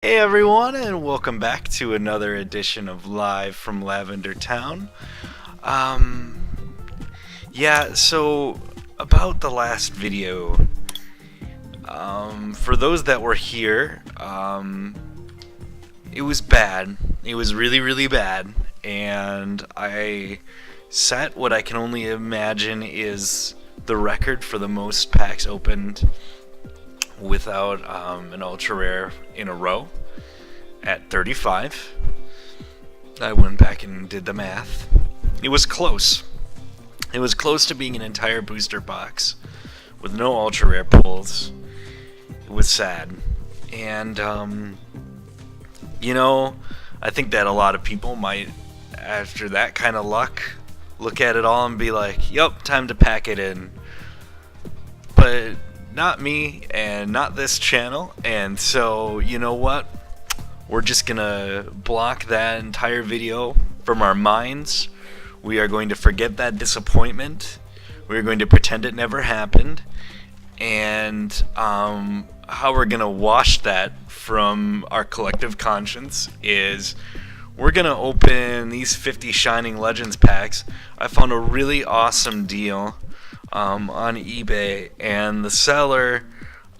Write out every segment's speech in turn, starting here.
Hey everyone, and welcome back to another edition of Live from Lavender Town. Um, so about the last video, for those that were here, it was bad. It was really, really bad, and I set what I can only imagine is the record for the most packs opened without an ultra rare in a row at 35. I went back and did the math. It was close. It was close to being an entire booster box with no ultra rare pulls. It was sad. And I think that a lot of people might, after that kind of luck, look at it all and be like, yup, time to pack it in. But not me, and not this channel, and so, you know what? We're just gonna block that entire video from our minds. We are going to forget that disappointment. We're going to pretend it never happened. And how we're gonna wash that from our collective conscience is we're gonna open these 50 Shining Legends packs. I found a really awesome deal on eBay, and the seller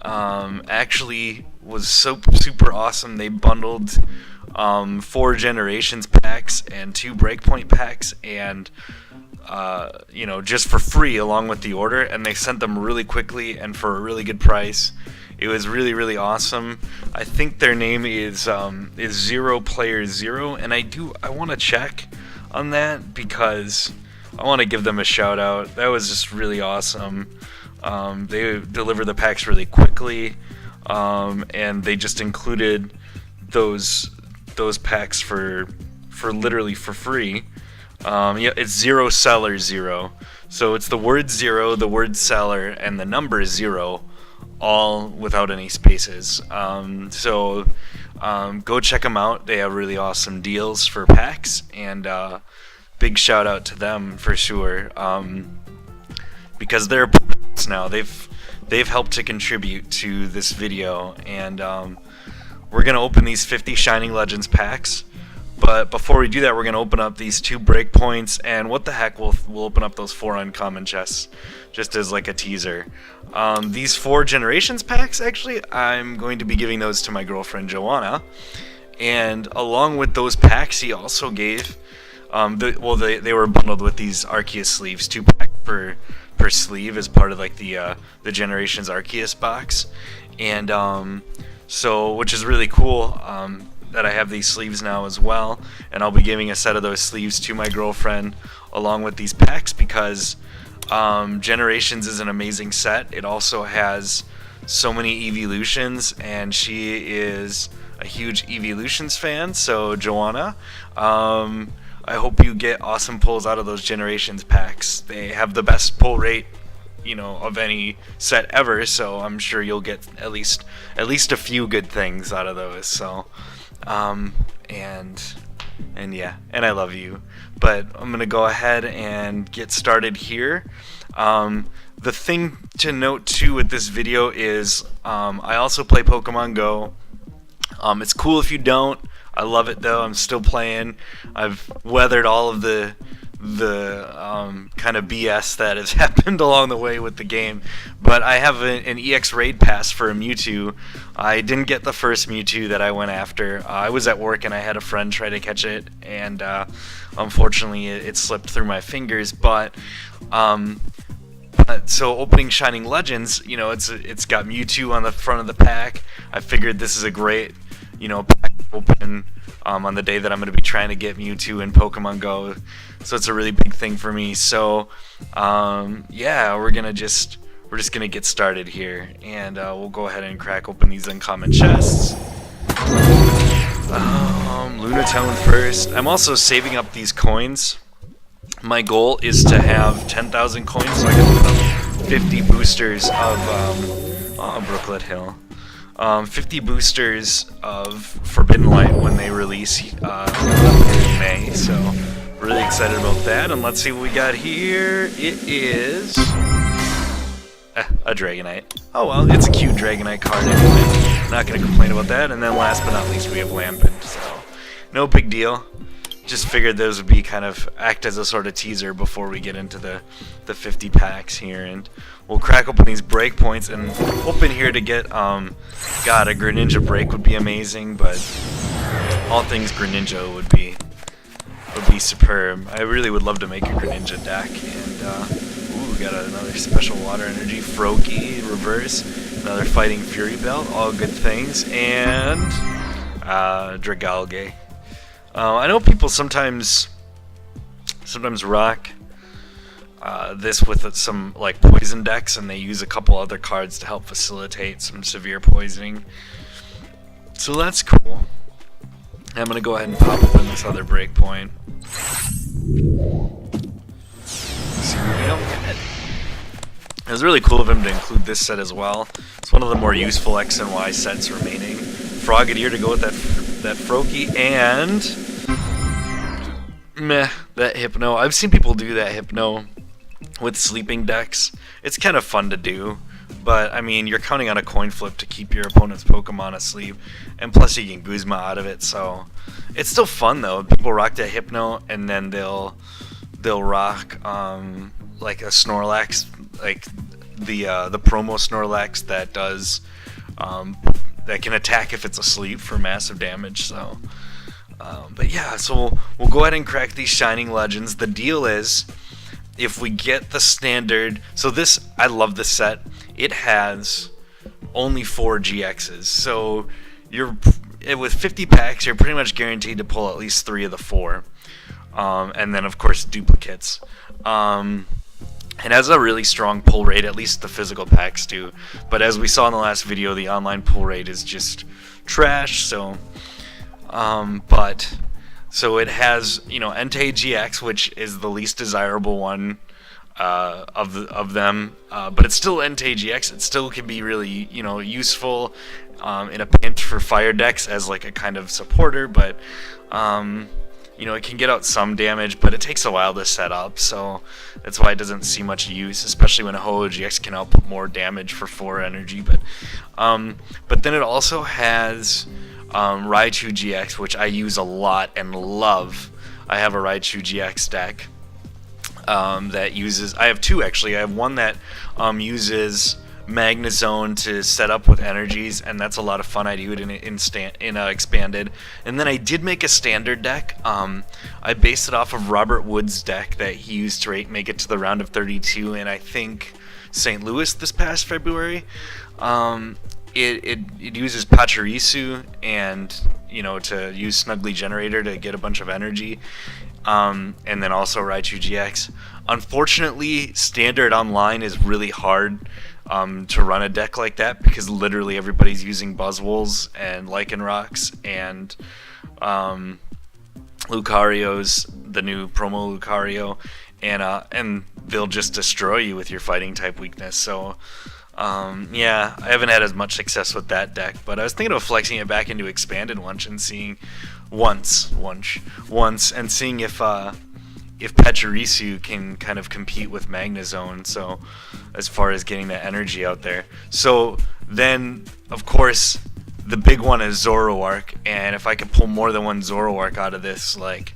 actually was so super awesome. They bundled 4 Generations packs and 2 Breakpoint packs, and just for free along with the order, and they sent them really quickly and for a really good price. It was really, really awesome. I think their name is Zero Player Zero, and I want to check on that because I want to give them a shout out. That was just really awesome. They deliver the packs really quickly, and they just included those packs for literally for free. It's Zero Seller Zero. So it's the word zero, the word seller, and the number 0, all without any spaces. Go check them out. They have really awesome deals for packs, and big shout out to them for sure, because they're now they've helped to contribute to this video, and we're gonna open these 50 Shining Legends packs. But before we do that, we're gonna open up these 2 Breakpoints, and what the heck, we'll open up those 4 uncommon chests just as like a teaser. These 4 Generations packs, actually, I'm going to be giving those to my girlfriend Joanna, and along with those packs, he also gave. They were bundled with these Arceus sleeves, 2 packs per sleeve as part of like the Generations Arceus box, and which is really cool that I have these sleeves now as well, and I'll be giving a set of those sleeves to my girlfriend along with these packs because Generations is an amazing set. It also has so many evolutions, and she is a huge evolutions fan. So Joanna, I hope you get awesome pulls out of those Generations packs. They have the best pull rate, of any set ever, so I'm sure you'll get at least a few good things out of those. So, and I love you. But I'm gonna go ahead and get started here. The thing to note too with this video is I also play Pokemon Go. It's cool if you don't. I love it though. I'm still playing. I've weathered all of the kind of BS that has happened along the way with the game, but I have an EX raid pass for a Mewtwo. I didn't get the first Mewtwo that I went after. I was at work and I had a friend try to catch it, and unfortunately it slipped through my fingers. But so opening Shining Legends, it's got Mewtwo on the front of the pack. I figured this is a great pack open on the day that I'm going to be trying to get Mewtwo in Pokemon Go, so it's a really big thing for me. So we're just gonna get started here, and we'll go ahead and crack open these uncommon chests. Lunatone first. I'm also saving up these coins. My goal is to have 10,000 coins so I can open up 50 boosters of Brooklet Hill. 50 boosters of Forbidden Light when they release in May, so really excited about that. And let's see what we got here. It is a Dragonite. Oh well, it's a cute Dragonite card anyway. not going to complain about that. And then last but not least, we have Lambent. So no big deal. Just figured those would be kind of act as a sort of teaser before we get into the 50 packs here, and we'll crack open these breakpoints and hoping here to get God, a Greninja break would be amazing, but all things Greninja would be superb. I really would love to make a Greninja deck, and ooh, got another special water energy Froakie reverse, another fighting Fury Belt, all good things, and Dragalge. I know people sometimes rock this with some like poison decks, and they use a couple other cards to help facilitate some severe poisoning. So that's cool. I'm gonna go ahead and pop open this other breakpoint. See what we don't get. It was really cool of him to include this set as well. It's one of the more useful X and Y sets remaining. Frogadier to go with that Froakie, and meh, that Hypno. I've seen people do that Hypno with sleeping decks. It's kind of fun to do, but I mean, you're counting on a coin flip to keep your opponent's Pokemon asleep, and plus you get Guzma out of it, so it's still fun though. People rock that Hypno, and then they'll rock like a Snorlax, like the promo Snorlax that does that can attack if it's asleep for massive damage. So but yeah, so we'll go ahead and crack these Shining Legends. The deal is, if we get the standard, so this, I love this set. It has only 4 GXs, so you're with 50 packs, you're pretty much guaranteed to pull at least 3 of the 4, and then of course duplicates. It has a really strong pull rate, at least the physical packs do. But as we saw in the last video, the online pull rate is just trash. So, so it has, you know, Entei GX, which is the least desirable one of them. But it's still Entei GX. It still can be really, you know, useful in a pinch for fire decks as like a kind of supporter. But you know, it can get out some damage, but it takes a while to set up, so that's why it doesn't see much use, especially when a Ho-Oh GX can output more damage for 4 energy. But then it also has Raichu GX, which I use a lot and love. I have a Raichu GX deck that uses, I have 2 actually. I have one that uses Magnezone to set up with energies, and that's a lot of fun. I do it in expanded, and then I did make a standard deck. I based it off of Robert Wood's deck that he used to make it to the round of 32 in, I think, St. Louis this past February. It uses Pachirisu and, you know, to use Snuggly Generator to get a bunch of energy, and then also Raichu GX. Unfortunately, standard online is really hard to run a deck like that, because literally everybody's using Buzzwoles and Lycanrocs and Lucarios, the new promo Lucario, and they'll just destroy you with your fighting type weakness. So yeah, I haven't had as much success with that deck, but I was thinking of flexing it back into expanded once and seeing and seeing if Pachirisu can kind of compete with Magnezone, so as far as getting that energy out there. So then, of course, the big one is Zoroark, and if I could pull more than one Zoroark out of this, like,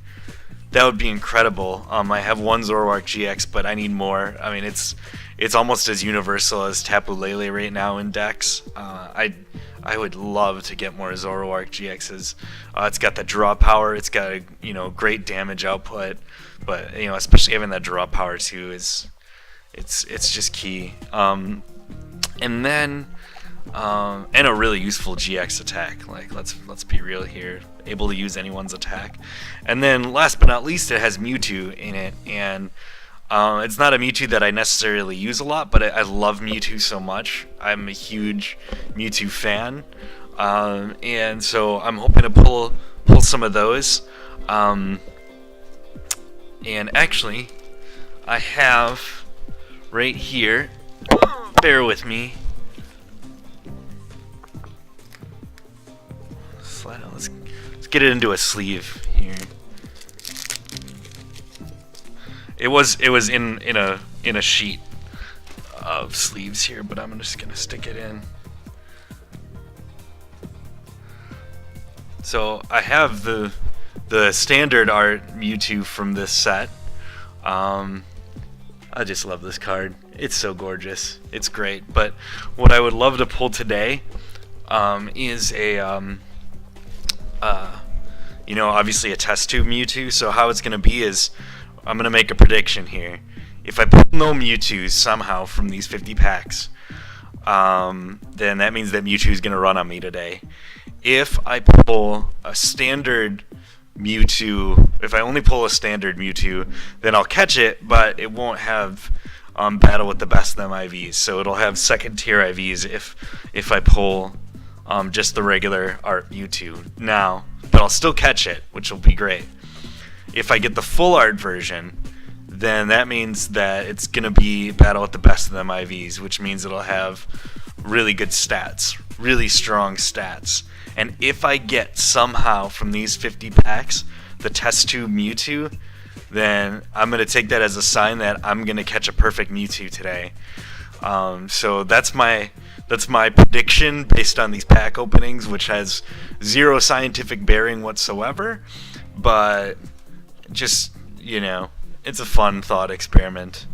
that would be incredible. I have one Zoroark GX, but I need more. I mean, it's almost as universal as Tapu Lele right now in decks. I would love to get more Zoroark GXs. It's got the draw power. It's got a, you know, great damage output, but, you know, especially having that draw power too is it's just key. And then and a really useful GX attack. Like, let's be real here, able to use anyone's attack. And then last but not least, it has Mewtwo in it, and it's not a Mewtwo that I necessarily use a lot, but I love Mewtwo so much. I'm a huge Mewtwo fan, and so I'm hoping to pull some of those. And actually, I have right here, bear with me. Slide out. Let's get it into a sleeve here. It was in a sheet of sleeves here, but I'm just gonna stick it in. So I have the standard art Mewtwo from this set. I just love this card. It's so gorgeous. It's great. But what I would love to pull today is a obviously a test tube Mewtwo. So how it's gonna be is I'm gonna make a prediction here. If I pull no Mewtwo's somehow from these 50 packs, then that means that Mewtwo is gonna run on me today. If I pull a standard Mewtwo, if I only pull a standard Mewtwo, then I'll catch it, but it won't have battle with the best of them IVs. So it'll have second tier IVs if I pull just the regular art Mewtwo now, but I'll still catch it, which will be great. If I get the full art version, then that means that it's gonna be battle with the best of them IVs, which means it'll have really good stats, really strong stats. And if I get somehow from these 50 packs the test tube Mewtwo, then I'm going to take that as a sign that I'm going to catch a perfect Mewtwo today. So that's my prediction based on these pack openings, which has zero scientific bearing whatsoever. But just, it's a fun thought experiment.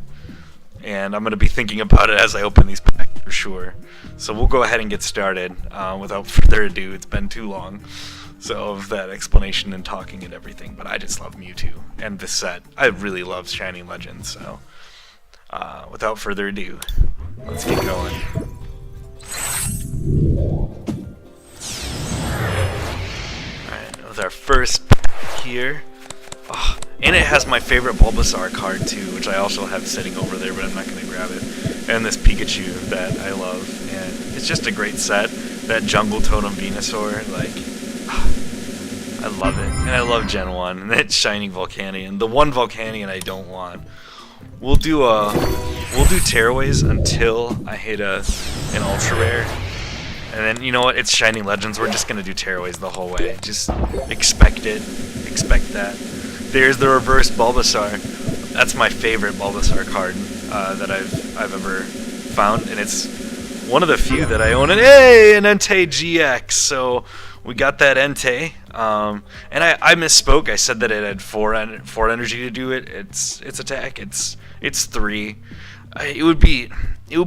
And I'm going to be thinking about it as I open these packs for sure. So we'll go ahead and get started. Without further ado, it's been too long of that explanation and talking and everything, but I just love Mewtwo and this set. I really love Shining Legends, so without further ado, let's get going. Alright, with our first pack here. Oh, and it has my favorite Bulbasaur card too, which I also have sitting over there, but I'm not going to grab it. And this Pikachu that I love, and it's just a great set. That Jungle Totem Venusaur, I love it. And I love Gen 1, and that Shining Volcanion. The one Volcanion I don't want. We'll do tearaways until I hit an ultra rare. And then, you know what, it's Shining Legends, we're just going to do tearaways the whole way. Just expect it. Expect that. There's the reverse Bulbasaur. That's my favorite Bulbasaur card that I've ever found, and it's one of the few that I own. And hey, an Entei GX. So we got that Entei. And I misspoke. I said that it had four energy to do it. Its attack. It's 3. It would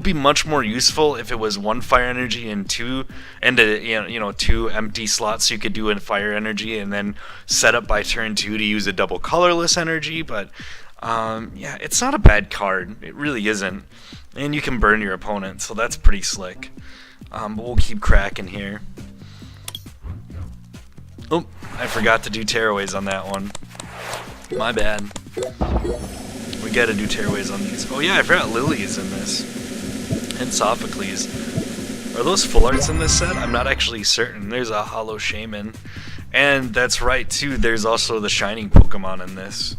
be much more useful if it was 1 fire energy and 2 empty slots, so you could do a fire energy and then set up by turn 2 to use a double colorless energy. But yeah, it's not a bad card. It really isn't, and you can burn your opponent, so that's pretty slick. But we'll keep cracking here. Oh, I forgot to do tearaways on that one. My bad. We gotta do tearaways on these. Oh yeah, I forgot Lily is in this. And Sophocles. Are those full arts in this set? I'm not actually certain. There's a Hollow Shaman. And that's right too, there's also the Shining Pokemon in this.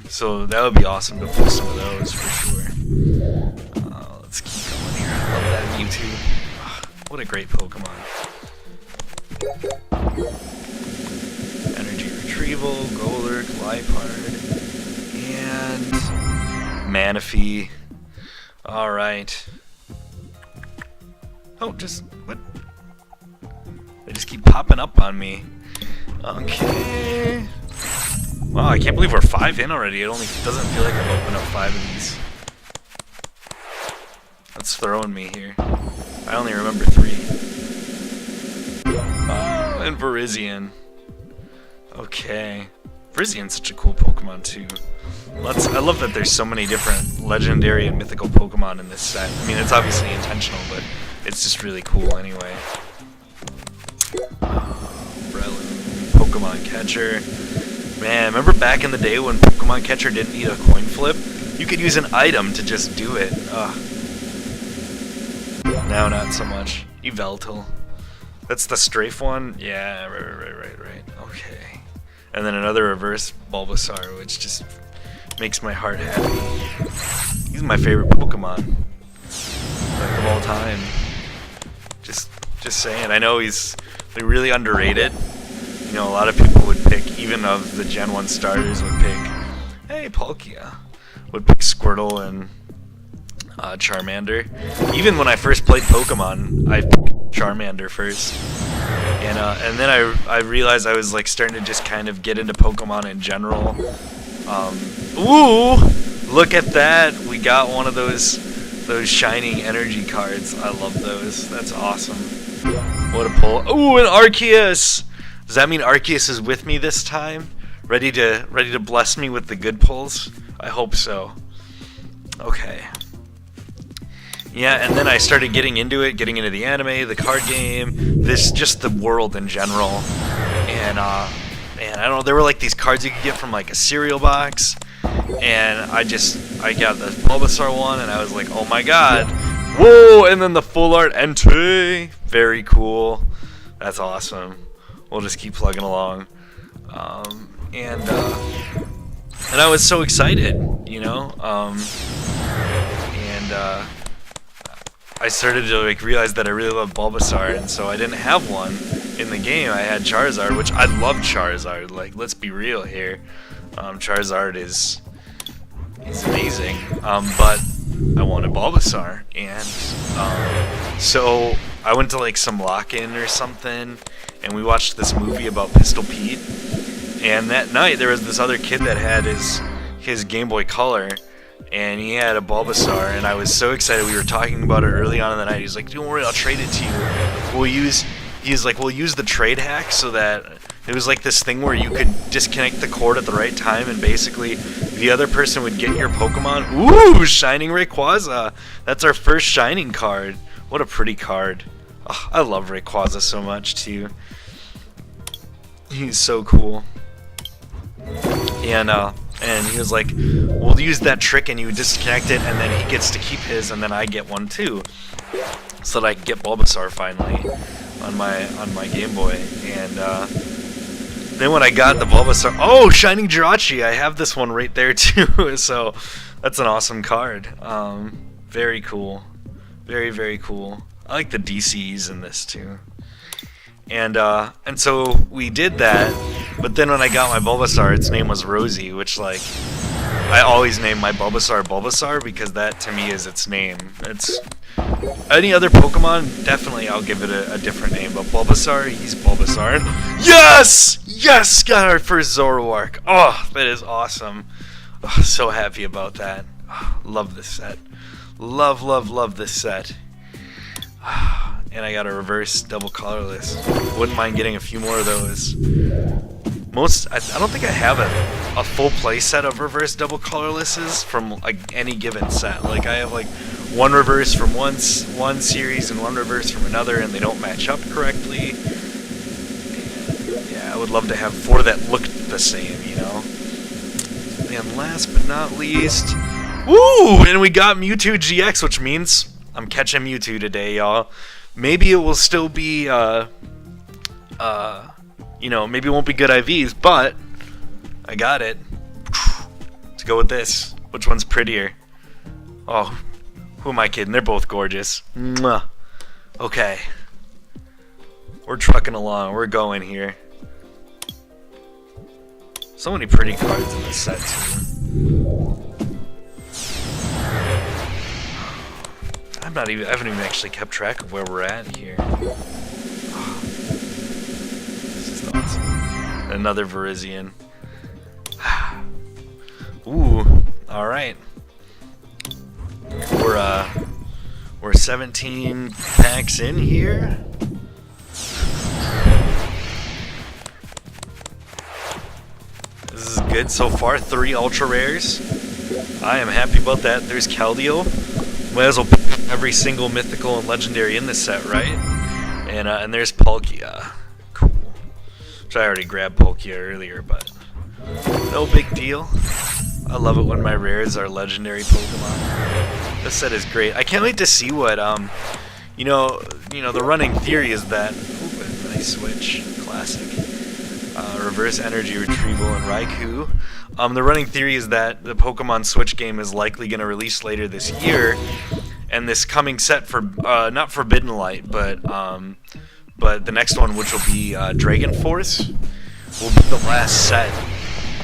So that would be awesome to pull some of those for sure. Let's keep going here. I love that Mewtwo. What a great Pokemon. Energy Retrieval, Golurk, Liepard, and Manaphy. Alright. Oh, what? They just keep popping up on me. Okay. Wow, I can't believe we're 5 in already. It only doesn't feel like I've opened up 5 of these. That's throwing me here. I only remember 3. Oh, and Virizion. Okay. Virizian's such a cool Pokemon too. I love that there's so many different legendary and mythical Pokemon in this set. I mean, it's obviously intentional, but it's just really cool anyway. Breloom, Pokemon Catcher. Man, remember back in the day when Pokemon Catcher didn't need a coin flip? You could use an item to just do it. Now not so much. Yveltal. That's the strafe one? Yeah, right. Okay. And then another reverse Bulbasaur, which just makes my heart happy. He's my favorite Pokemon. Like, of all time. Just saying. I know he's really underrated. You know, a lot of people would pick, even of the Gen 1 starters, would pick, hey, Palkia. Would pick Squirtle and Charmander. Even when I first played Pokemon, I picked Charmander first. And then I realized I was like starting to just kind of get into Pokemon in general. Ooh, look at that! We got one of those shining energy cards. I love those. That's awesome. What a pull! Ooh, an Arceus! Does that mean Arceus is with me this time? Ready to bless me with the good pulls? I hope so. Okay. Yeah, and then I started getting into the anime, the card game, just the world in general. And I don't know, there were like these cards you could get from like a cereal box, and I got the Bulbasaur one, and I was like, oh my god, whoa! And then the full art Entei, very cool. That's awesome. We'll just keep plugging along. And I was so excited, you know. I started to like realize that I really love Bulbasaur, and so I didn't have one in the game. I had Charizard, which I love Charizard. Like, let's be real here. Charizard is amazing, but I wanted Bulbasaur, and so I went to like some lock-in or something, and we watched this movie about Pistol Pete. And that night there was this other kid that had his Game Boy Color, and he had a Bulbasaur, and I was so excited. We were talking about it early on in the night. He's like, don't worry, I'll trade it to you. We'll use the trade hack, so that it was like this thing where you could disconnect the cord at the right time, and basically the other person would get your Pokemon. Ooh, Shining Rayquaza. That's our first Shining card. What a pretty card. Oh, I love Rayquaza so much too. He's so cool. And he was like, we'll use that trick, and you disconnect it, and then he gets to keep his, and then I get one too, so that I can get Bulbasaur finally on my Game Boy. And then when I got the Bulbasaur, oh, Shining Jirachi! I have this one right there too. So that's an awesome card. Very cool, very, very cool. I like the DCs in this too. And so we did that, but then when I got my Bulbasaur, its name was Rosie, which, like, I always name my Bulbasaur Bulbasaur because that to me is its name. It's any other Pokemon, definitely I'll give it a different name, but Bulbasaur, he's Bulbasaur. And yes! Yes! Got our first Zoroark. Oh, that is awesome. Oh, so happy about that. Oh, love this set. Love, love, love this set. And I got a reverse double colorless. Wouldn't mind getting a few more of those. I don't think I have a full play set of reverse double colorlesses from like any given set. Like, I have like one reverse from one series and one reverse from another, and they don't match up correctly. And yeah, I would love to have 4 that looked the same, you know. And last but not least, woo! And we got Mewtwo GX, which means I'm catching Mewtwo today, y'all. Maybe it will still be, you know, maybe it won't be good IVs, but I got it. Let's go with this. Which one's prettier? Oh, who am I kidding? They're both gorgeous. Mwah. Okay. We're trucking along. We're going here. So many pretty cards in this set, too. I haven't even actually kept track of where we're at here. Oh, this is awesome. Another Virizion. Ooh, all right. We're 17 packs in here. This is good so far. 3 ultra rares. I am happy about that. There's Keldeo. Might as well pick up every single mythical and legendary in this set, right? And there's Palkia. Cool. Which I already grabbed Palkia earlier, but no big deal. I love it when my rares are legendary Pokemon. This set is great. I can't wait to see what you know, the running theory is that. Ooh, nice switch, classic. Reverse energy retrieval and Raikou. The running theory is that the Pokemon Switch game is likely going to release later this year, and this coming set for not Forbidden Light, but the next one, which will be Dragon Force, will be the last set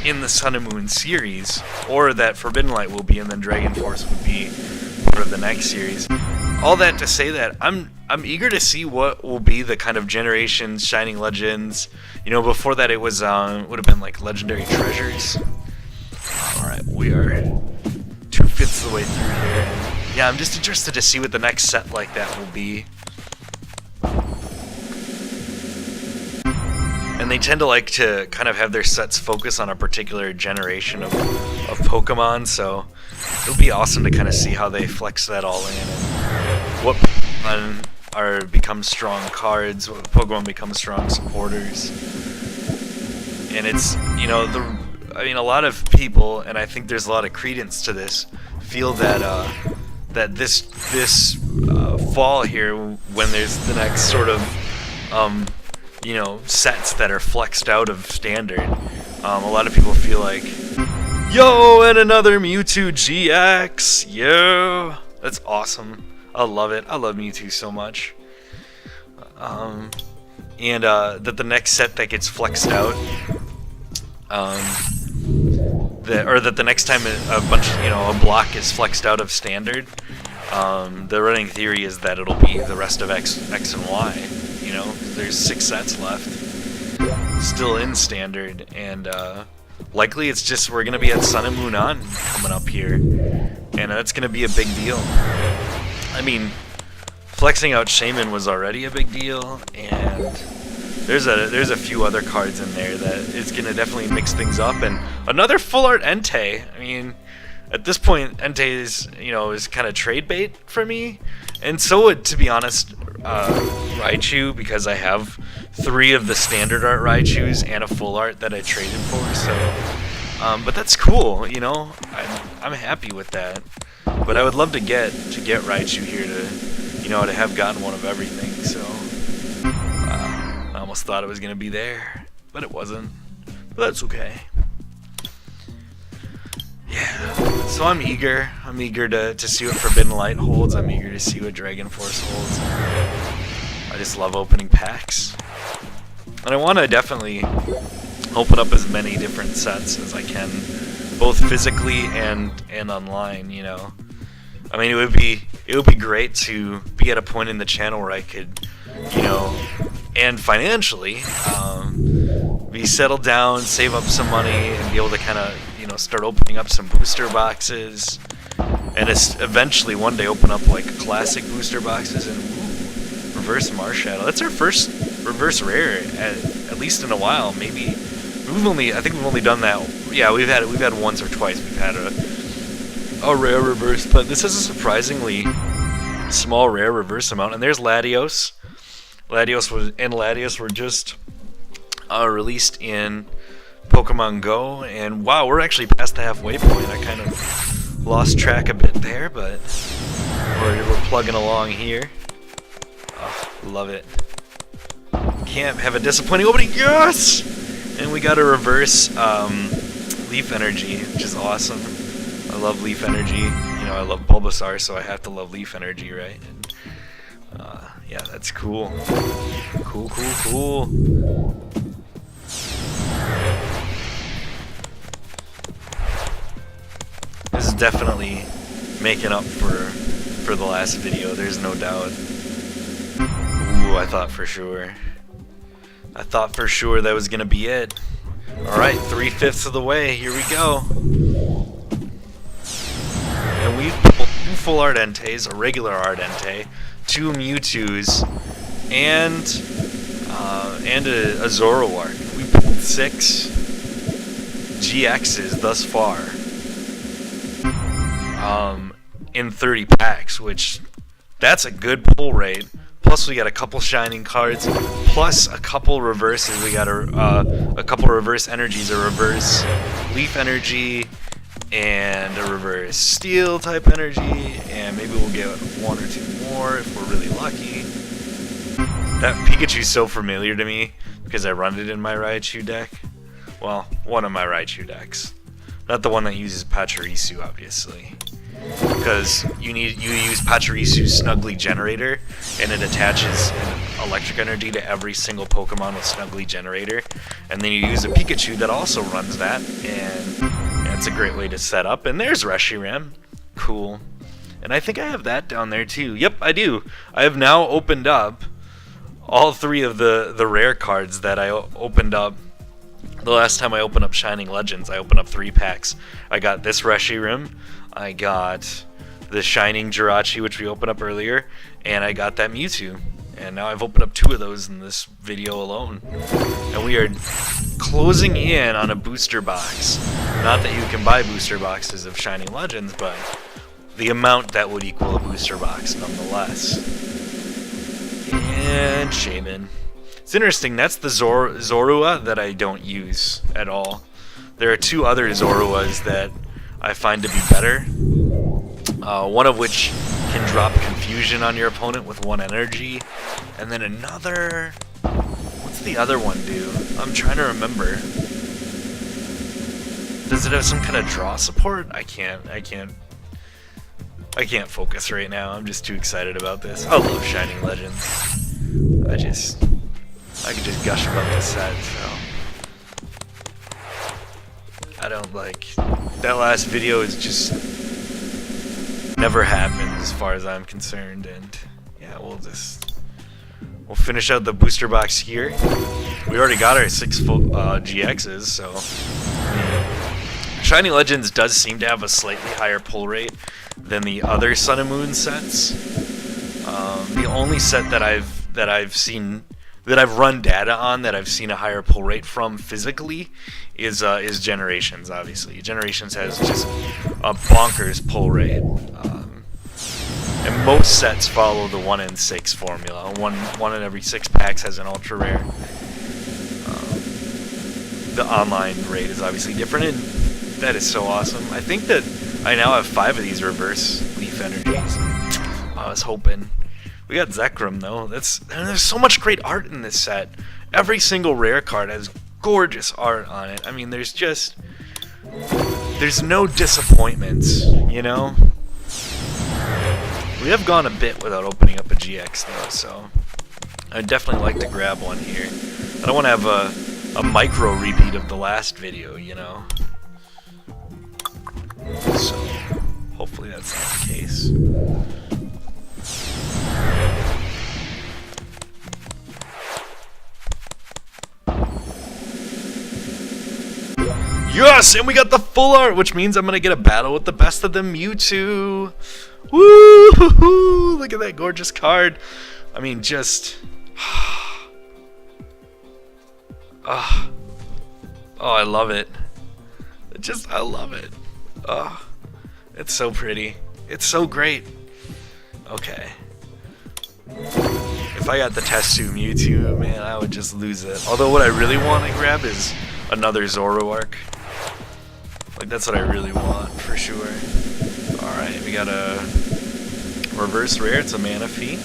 in the Sun and Moon series, or that Forbidden Light will be, and then Dragon Force would be part of the next series. all that to say that I'm eager to see what will be the kind of generations Shining Legends. You know, before that it was would have been like Legendary Treasures. All right, we are 2/5 of the way through here. And yeah, I'm just interested to see what the next set like that will be. And they tend to like to kind of have their sets focus on a particular generation of Pokemon, so it'll be awesome to kind of see how they flex that all in and what Pokemon become strong cards, what Pokemon become strong supporters. And it's, you know, I mean, a lot of people, and I think there's a lot of credence to this, feel that that this fall here, when there's the next sort of you know, sets that are flexed out of standard, a lot of people feel like, yo, and another Mewtwo GX, yo, that's awesome. I love it. I love Mewtwo so much. And that the next set that gets flexed out, that the next time a block is flexed out of standard, the running theory is that it'll be the rest of X and Y. You know, there's 6 sets left, still in standard, and likely it's just we're gonna be at Sun and Moon On coming up here, and that's gonna be a big deal. I mean, flexing out Shaman was already a big deal, and there's a few other cards in there that it's gonna definitely mix things up. And another full art Entei. I mean, at this point, Entei is, you know, is kind of trade bait for me, and so would, to be honest, Raichu, because I have 3 of the standard art Raichus and a full art that I traded for. So, but that's cool, you know. I'm happy with that. But I would love to get Raichu here to, you know, to have gotten one of everything. So I almost thought it was gonna be there, but it wasn't. But that's okay. Yeah, so I'm eager to see what Forbidden Light holds. I'm eager to see what Dragon Force holds. I just love opening packs. And I want to definitely open up as many different sets as I can, both physically and online, you know. I mean, it would be great to be at a point in the channel where I could, you know, and financially, be settled down, save up some money, and be able to kind of, you know, start opening up some booster boxes, and eventually one day open up like classic booster boxes. And reverse Marshadow. That's our first reverse rare, at least in a while. Maybe I think we've only done that. Yeah, we've had once or twice. We've had a rare reverse, but this is a surprisingly small rare reverse amount. And there's Latios. Latios were just released in Pokemon Go, and wow, we're actually past the halfway point. I kind of lost track a bit there, but we're plugging along here. Oh, love it. Can't have a disappointing opening. Yes! And we got a reverse Leaf Energy, which is awesome. I love Leaf Energy. You know, I love Bulbasaur, so I have to love Leaf Energy, right? And, yeah, that's cool. Cool. This is definitely making up for the last video, there's no doubt. Ooh, I thought for sure that was gonna be it. Alright, 3/5 of the way, here we go. And we've pulled 2 full art Enteis, a regular art Entei, 2 Mewtwo's, and a Zoroark. We pulled 6 GXs thus far. In 30 packs, which that's a good pull rate. Plus we got a couple shining cards, plus a couple reverses. We got a couple reverse energies, a reverse Leaf Energy, and a reverse Steel type energy, and maybe we'll get 1 or 2 more if we're really lucky. That Pikachu's so familiar to me because I run it in my Raichu deck. Well, one of my Raichu decks. Not the one that uses Pachirisu, obviously. Because you use Pachirisu's Snuggly Generator, and it attaches an electric energy to every single Pokemon with Snuggly Generator. And then you use a Pikachu that also runs that, and it's a great way to set up. And there's Reshiram. Cool. And I think I have that down there too. Yep, I do. I have now opened up all 3 of the rare cards that I opened up. The last time I opened up Shining Legends, I opened up 3 packs. I got this Reshiram, I got the Shining Jirachi, which we opened up earlier, and I got that Mewtwo. And now I've opened up 2 of those in this video alone. And we are closing in on a booster box. Not that you can buy booster boxes of Shining Legends, but the amount that would equal a booster box nonetheless. And Shaman. It's interesting, that's the Zorua that I don't use at all. There are 2 other Zoruas that I find to be better. One of which can drop confusion on your opponent with 1 energy. And then another... What's the other one do? I'm trying to remember. Does it have some kind of draw support? I can't focus right now. I'm just too excited about this. I love Shining Legends. I could just gush about this set, so I don't like that last video is just never happened as far as I'm concerned, and yeah, we'll finish out the booster box here. We already got our 6 full GXs, so Shining Legends does seem to have a slightly higher pull rate than the other Sun and Moon sets. The only set that I've seen that I've run data on that I've seen a higher pull rate from physically is Generations. Obviously, Generations has just a bonkers pull rate, and most sets follow the 1 in 6 formula. One in every 6 packs has an ultra rare. The online rate is obviously different, and that is so awesome. I think that I now have 5 of these reverse leaf energies. I was hoping. We got Zekrom though. There's so much great art in this set. Every single rare card has gorgeous art on it. I mean, there's no disappointments, you know? We have gone a bit without opening up a GX though, so I'd definitely like to grab one here. I don't want to have a micro repeat of the last video, you know? So hopefully that's not the case. Yes, and we got the full art, which means I'm gonna get a battle with the best of them Mewtwo. Woo! Look at that gorgeous card. I mean, just oh, I love it. I love it. Oh, it's so pretty. It's so great. Okay. If I got the Testu Mewtwo, man, I would just lose it. Although what I really want to grab is another Zoroark. Like, that's what I really want, for sure. Alright, we got a reverse rare. It's a Manaphy.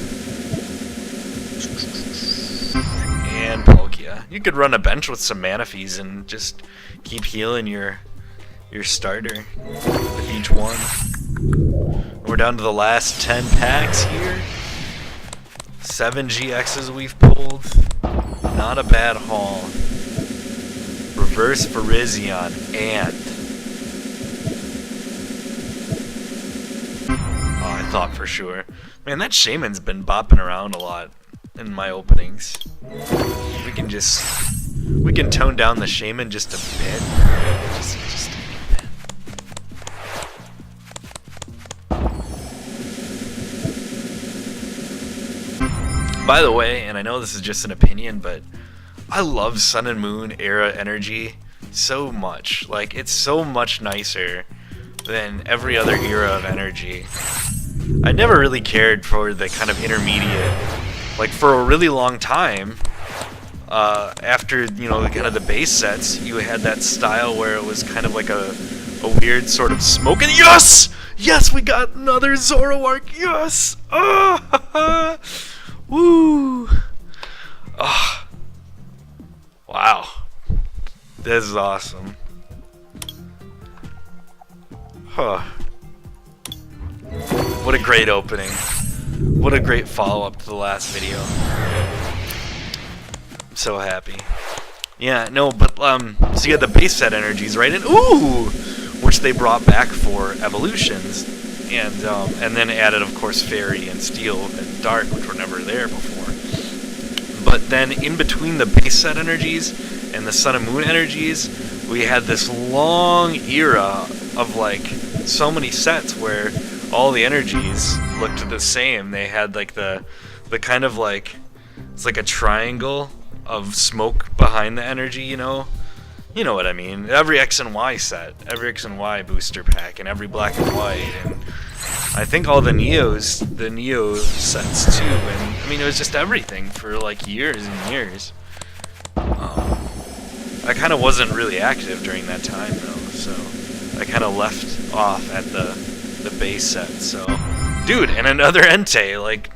And Palkia. You could run a bench with some Manaphies and just keep healing your starter with each one. We're down to the last 10 packs here. 7 GXs we've pulled. Not a bad haul. Reverse Virizion and... Oh, I thought for sure. Man, that Shaman's been bopping around a lot in my openings. We can tone down the Shaman just a bit. Just a bit. By the way, and I know this is just an opinion, but I love Sun and Moon era energy so much. Like, it's so much nicer than every other era of energy. I never really cared for the kind of intermediate. Like, for a really long time, after, you know, kind of the base sets, you had that style where it was kind of like a weird sort of smoke. And yes! Yes, we got another Zoroark! Yes! Ah! Woo! Ah! Wow. This is awesome. Huh. What a great opening. What a great follow-up to the last video. I'm so happy. Yeah, no, but, so you had the base set energies, right? And, ooh! Which they brought back for evolutions. and then added, of course, Fairy and Steel and Dark, which were never there before. But then in between the base set energies and the Sun and Moon energies, we had this long era of like so many sets where all the energies looked the same. They had like the kind of like, it's like a triangle of smoke behind the energy, you know what I mean. Every X and Y set, every X and Y booster pack, and every black and white, and I think all the Neo sets too. And I mean, it was just everything for like years and years. I kind of wasn't really active during that time though, so I kind of left off at the base set. So, dude, and another Entei, like,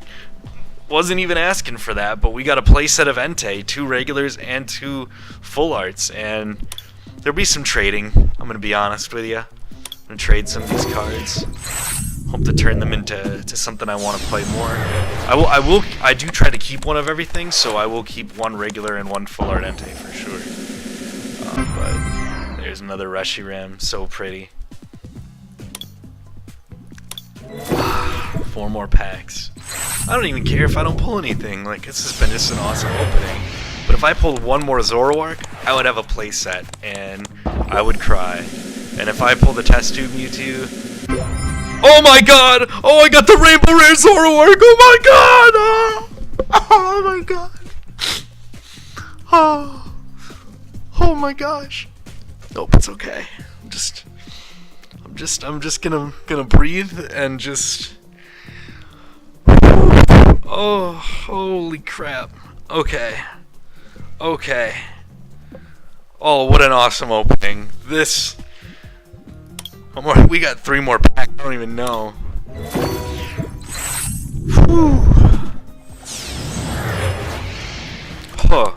wasn't even asking for that, but we got a playset of Entei, 2 regulars and 2 full arts, and there'll be some trading. I'm gonna be honest with you. I'm gonna trade some of these cards. Hope to turn them into something I want to play more. I do try to keep one of everything, so I will keep 1 regular and 1 full art Entei for sure. But there's another Reshiram, so pretty. 4 more packs. I don't even care if I don't pull anything. Like, this has been just an awesome opening. But if I pulled 1 more Zoroark, I would have a playset, and I would cry. And if I pulled a test tube Mewtwo, oh my god! Oh, I got the Rainbow Rare Zoroark! Oh my god! Oh my god! Oh my gosh! Nope, it's okay. I'm just gonna breathe and just. Oh, holy crap! Okay. Oh, what an awesome opening! This. We got 3 more packs. I don't even know. Whew. Huh.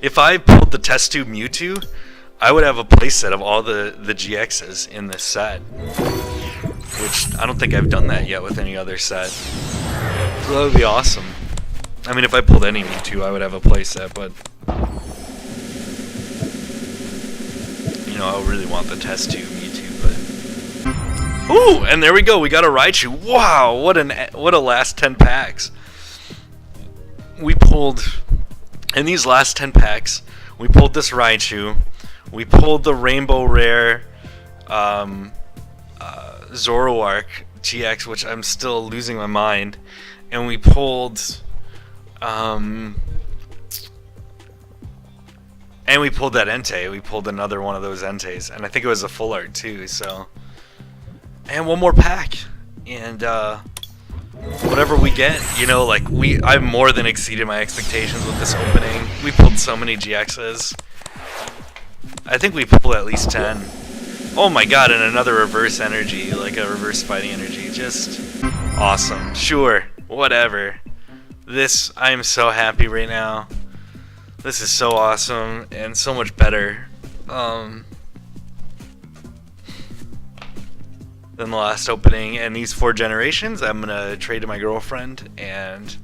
If I pulled the test tube Mewtwo, I would have a playset of all the GXs in this set. Which, I don't think I've done that yet with any other set. So that would be awesome. I mean, if I pulled any Mewtwo, I would have a playset, but you know, I really want the test tube Mewtwo, but ooh, and there we go, we got a Raichu. Wow, what a last 10 packs. We pulled, in these last 10 packs, we pulled this Raichu, we pulled the Rainbow Rare Zoroark GX, which I'm still losing my mind, and we pulled and we pulled that Entei. We pulled another one of those Enteis, and I think it was a full art too. So, and 1 more pack, and whatever we get, you know, like I've more than exceeded my expectations with this opening. We pulled so many GXs. I think we pulled at least 10. Oh my god, and another reverse energy, like a reverse fighting energy. Just awesome. Sure, whatever. I am so happy right now. This is so awesome and so much better than the last opening. And these 4 generations, I'm gonna trade to my girlfriend, and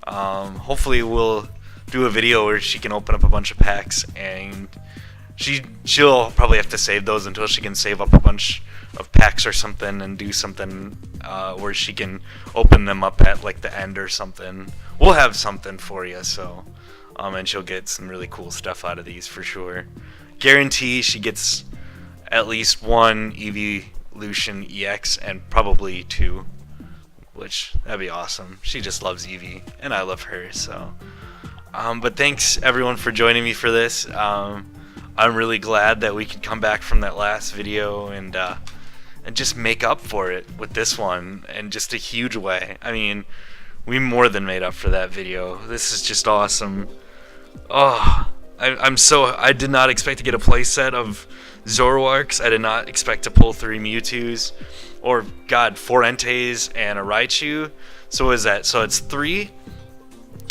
hopefully we'll do a video where she can open up a bunch of packs, and she'll probably have to save those until she can save up a bunch of packs or something, and do something where she can open them up at like the end or something. We'll have something for you, so and she'll get some really cool stuff out of these for sure. Guarantee she gets at least 1 Evolution EX and probably 2, which that'd be awesome. She just loves Eevee, and I love her. So but thanks everyone for joining me for this. I'm really glad that we could come back from that last video and just make up for it with this one in just a huge way. I mean, we more than made up for that video. This is just awesome. Oh, I did not expect to get a playset of Zoroarks. I did not expect to pull 3 Mewtwo's, or god, 4 Enteis and a Raichu. So what is that? So it's 3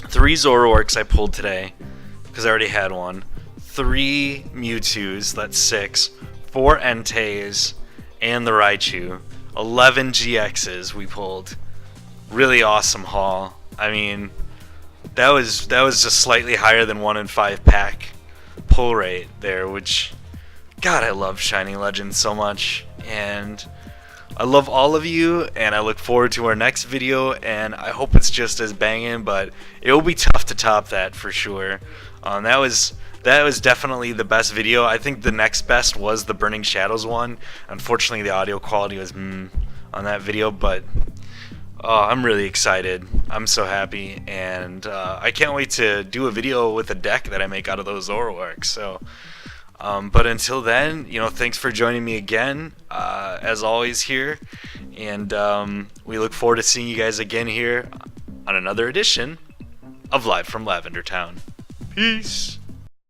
Zoroarks I pulled today, because I already had one. 3 Mewtwo's, that's 6. 4 Enteis and the Raichu. 11 GXs we pulled. Really awesome haul. I mean, that was just slightly higher than 1 in 5 pack pull rate there, which, God, I love Shining Legends so much, and I love all of you, and I look forward to our next video, and I hope it's just as banging, but it will be tough to top that for sure. That was definitely the best video. I think the next best was the Burning Shadows one. Unfortunately, the audio quality was on that video, but I'm really excited. I'm so happy, and I can't wait to do a video with a deck that I make out of those Zoroarks. So, but until then, thanks for joining me again, as always here, and we look forward to seeing you guys again here on another edition of Live from Lavender Town. Peace.